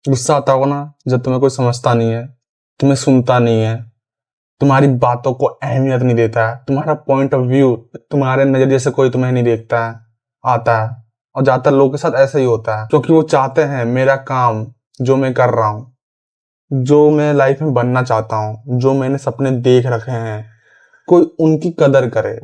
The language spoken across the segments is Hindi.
गुस्सा आता होगा ना जब तुम्हें कोई समझता नहीं है, तुम्हें सुनता नहीं है, तुम्हारी बातों को अहमियत नहीं देता है, तुम्हारा पॉइंट ऑफ व्यू, तुम्हारे नजरिए से कोई तुम्हें नहीं देखता है, आता है। और ज्यादातर लोगों के साथ ऐसा ही होता है, क्योंकि वो चाहते हैं मेरा काम जो मैं कर रहा हूँ, जो मैं लाइफ में बनना चाहता हूँ, जो मैंने सपने देख रखे हैं, कोई उनकी कदर करे।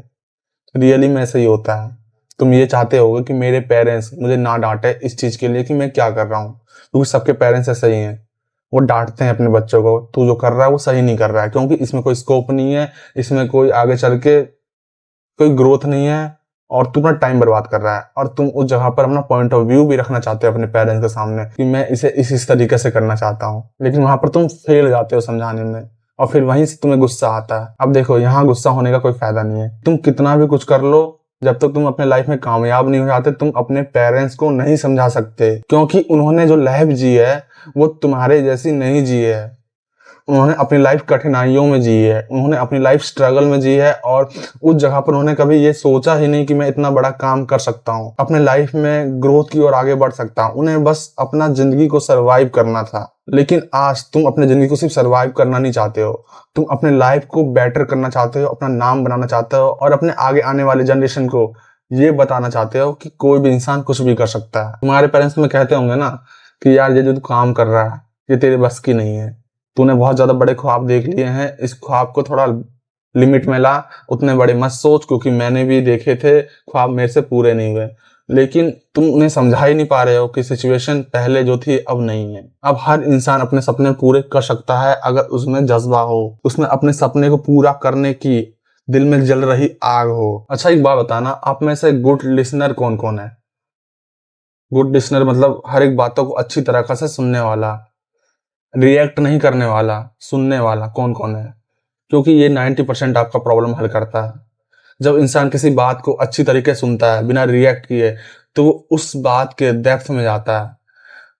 रियली में ऐसा ही होता है। तुम ये चाहते होगे कि मेरे पेरेंट्स मुझे ना डांटे इस चीज के लिए कि मैं क्या कर रहा हूँ, क्योंकि सबके पेरेंट्स ऐसे ही हैं। वो डांटते हैं अपने बच्चों को, तू जो कर रहा है वो सही नहीं कर रहा है, क्योंकि इसमें कोई स्कोप नहीं है, इसमें कोई आगे चल के कोई ग्रोथ नहीं है, और तू अपना टाइम बर्बाद कर रहा है। और तुम उस जगह पर अपना पॉइंट ऑफ व्यू भी रखना चाहते हो अपने पेरेंट्स के सामने कि मैं इसे इस तरीके से करना चाहता हूँ, लेकिन वहां पर तुम फेल जाते हो समझाने में, और फिर वहीं से तुम्हें गुस्सा आता है। अब देखो, यहाँ गुस्सा होने का कोई फायदा नहीं है। तुम कितना भी कुछ कर लो, जब तक तुम अपने लाइफ में कामयाब नहीं हो जाते, तुम अपने पेरेंट्स को नहीं समझा सकते, क्योंकि उन्होंने जो लाइफ जी है वो तुम्हारे जैसी नहीं जी है। उन्होंने अपनी लाइफ कठिनाइयों में जी है, उन्होंने अपनी लाइफ स्ट्रगल में जी है, और उस जगह पर उन्होंने कभी ये सोचा ही नहीं कि मैं इतना बड़ा काम कर सकता हूँ, अपने लाइफ में ग्रोथ की ओर आगे बढ़ सकता हूँ। उन्हें बस अपना जिंदगी को सरवाइव करना था। लेकिन आज तुम अपने जिंदगी को सिर्फ सरवाइव करना नहीं चाहते हो, तुम अपने लाइफ को बेटर करना चाहते हो, अपना नाम बनाना चाहते हो, और अपने आगे आने वाले जनरेशन को ये बताना चाहते हो कि कोई भी इंसान कुछ भी कर सकता है। तुम्हारे पेरेंट्स तुम्हें कहते होंगे ना कि यार ये जो तू काम कर रहा है ये तेरे बस की नहीं है, तूने बहुत ज्यादा बड़े ख्वाब देख लिए हैं, इस ख्वाब को थोड़ा लिमिट में ला, उतने बड़े मत सोच, क्योंकि मैंने भी देखे थे ख्वाब मेरे से पूरे नहीं हुए। लेकिन तुम उन्हें समझा ही नहीं पा रहे हो कि सिचुएशन पहले जो थी अब नहीं है। अब हर इंसान अपने सपने पूरे कर सकता है अगर उसमें जज्बा हो, उसमें अपने सपने को पूरा करने की दिल में जल रही आग हो। अच्छा, एक बात बताना, आप में से गुड लिसनर कौन कौन है? गुड लिसनर मतलब हर एक बातों को अच्छी तरह से सुनने वाला, रिएक्ट नहीं करने वाला, सुनने वाला कौन कौन है? क्योंकि ये 90% आपका प्रॉब्लम हल करता है। जब इंसान किसी बात को अच्छी तरीके से सुनता है बिना रिएक्ट किए, तो वो उस बात के डेप्थ में जाता है,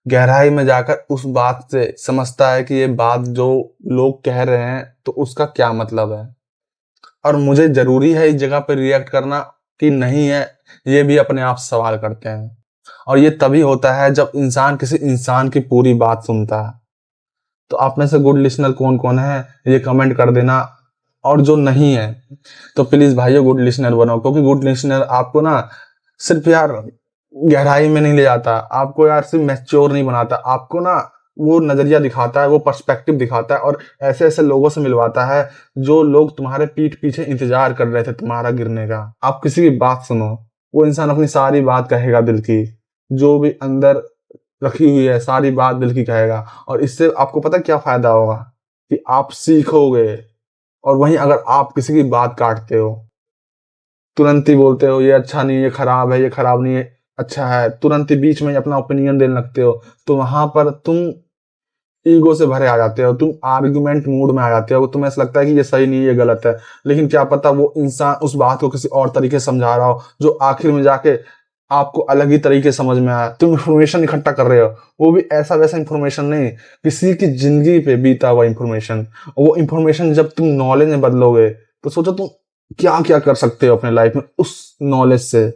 गहराई में जाकर उस बात से समझता है कि ये बात जो लोग कह रहे हैं तो उसका क्या मतलब है, और मुझे जरूरी है इस जगह पर रिएक्ट करना कि नहीं है, ये भी अपने आप से सवाल करते हैं। और ये तभी होता है जब इंसान किसी इंसान की पूरी बात सुनता है। तो आप में से गुड लिसनर कौन कौन है ये कमेंट कर देना, और जो नहीं है तो प्लीज भाइयों गुड लिसनर बनो, क्योंकि गुड लिसनर आपको ना सिर्फ यार गहराई में नहीं ले जाता, आपको यार सिर्फ मैच्योर नहीं बनाता, आपको ना वो नजरिया दिखाता है, वो पर्सपेक्टिव दिखाता है, और ऐसे ऐसे लोगों से मिलवाता है जो लोग तुम्हारे पीठ पीछे इंतजार कर रहे थे तुम्हारा गिरने का। आप किसी की बात सुनो, वो इंसान अपनी सारी बात कहेगा दिल की, जो भी अंदर रखी हुई है सारी बात दिल की कहेगा। और इससे आपको पता क्या फायदा होगा कि आप सीखोगे। और वहीं अगर आप किसी की बात काटते हो, तुरंत ही बोलते हो ये अच्छा नहीं, ये खराब है, ये खराब नहीं है, अच्छा है, तुरंत ही बीच में ही अपना ओपिनियन देने लगते हो, तो वहां पर तुम ईगो से भरे आ जाते हो, तुम आर्गुमेंट मूड में आ जाते हो, तुम्हें ऐसा लगता है कि ये सही नहीं है, ये गलत है। लेकिन क्या पता वो इंसान उस बात को किसी और तरीके से समझा रहा हो, जो आखिर में जाके आपको अलग ही तरीके समझ में आया। तुम इंफॉर्मेशन इकट्ठा कर रहे हो, वो भी ऐसा वैसा इंफॉर्मेशन नहीं, किसी की जिंदगी पे बीता हुआ इंफॉर्मेशन। वो इंफॉर्मेशन जब तुम नॉलेज में बदलोगे तो सोचो तुम क्या क्या कर सकते हो अपने लाइफ में उस नॉलेज से।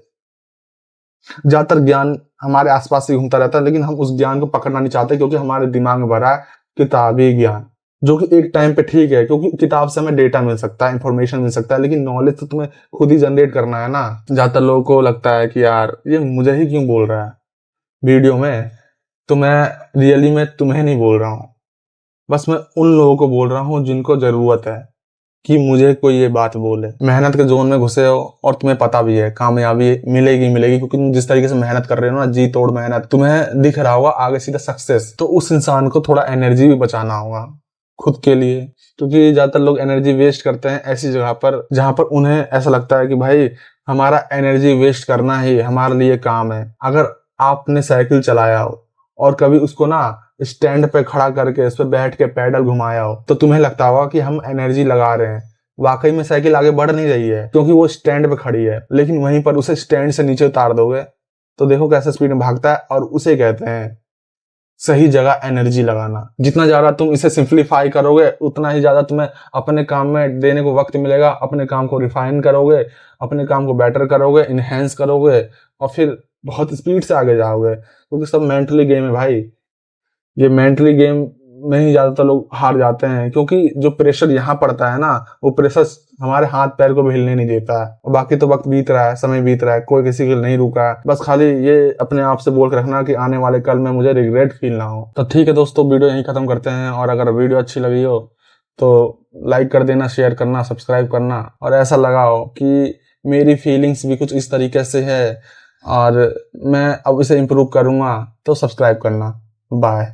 ज्यादातर ज्ञान हमारे आसपास ही घूमता रहता है, लेकिन हम उस ज्ञान को पकड़ना नहीं चाहते, क्योंकि हमारे दिमाग में भरा है किताबी ज्ञान, जो कि एक टाइम पे ठीक है, क्योंकि किताब से हमें डेटा मिल सकता है, इंफॉर्मेशन मिल सकता है, लेकिन नॉलेज तो तुम्हें खुद ही जनरेट करना है ना। ज्यादातर लोगों को लगता है कि यार ये मुझे ही क्यों बोल रहा है वीडियो में, तो मैं रियली में तुम्हें नहीं बोल रहा हूँ, बस मैं उन लोगों को बोल रहा हूँ जिनको जरूरत है कि मुझे कोई ये बात बोले। मेहनत के जोन में घुसे हो और तुम्हें पता भी है कामयाबी मिलेगी मिलेगी, क्योंकि तुम जिस तरीके से मेहनत कर रहे हो ना, जी तोड़ मेहनत, तुम्हें दिख रहा होगा आगे सीधा सक्सेस। तो उस इंसान को थोड़ा एनर्जी भी बचाना होगा खुद के लिए, क्योंकि ज्यादातर लोग एनर्जी वेस्ट करते हैं ऐसी जगह पर जहां पर उन्हें ऐसा लगता है कि भाई हमारा एनर्जी वेस्ट करना ही हमारे लिए काम है। अगर आपने साइकिल चलाया हो और कभी उसको ना स्टैंड पे खड़ा करके उस पे बैठ के पैडल घुमाया हो, तो तुम्हें लगता होगा कि हम एनर्जी लगा रहे हैं। वाकई में साइकिल आगे बढ़ नहीं रही है, क्योंकि वो स्टैंड पे खड़ी है। लेकिन वहीं पर उसे स्टैंड से नीचे उतार दोगे तो देखो कैसे स्पीड में भागता है, और उसे कहते हैं सही जगह एनर्जी लगाना। जितना ज्यादा तुम इसे सिंप्लीफाई करोगे, उतना ही ज्यादा तुम्हें अपने काम में देने को वक्त मिलेगा, अपने काम को रिफाइन करोगे, अपने काम को बेटर करोगे, इनहेंस करोगे, और फिर बहुत स्पीड से आगे जाओगे, क्योंकि सब मेंटली गेम है भाई। ये मेंटली गेम में ही ज्यादातर लोग हार जाते हैं, क्योंकि जो प्रेशर यहाँ पड़ता है ना, वो प्रेशर हमारे हाथ पैर को भी हिलने नहीं देता है। और बाकी तो वक्त बीत रहा है, समय बीत रहा है, कोई किसी के लिए नहीं रुका है। बस खाली ये अपने आप से बोल के रखना कि आने वाले कल में मुझे रिग्रेट फील ना हो। तो ठीक है दोस्तों, वीडियो यहीं खत्म करते हैं। और अगर वीडियो अच्छी लगी हो तो लाइक कर देना, शेयर करना, सब्सक्राइब करना। और ऐसा लगा हो कि मेरी फीलिंग्स भी कुछ इस तरीके से है और मैं अब इसे इम्प्रूव करूंगा, तो सब्सक्राइब करना। बाय।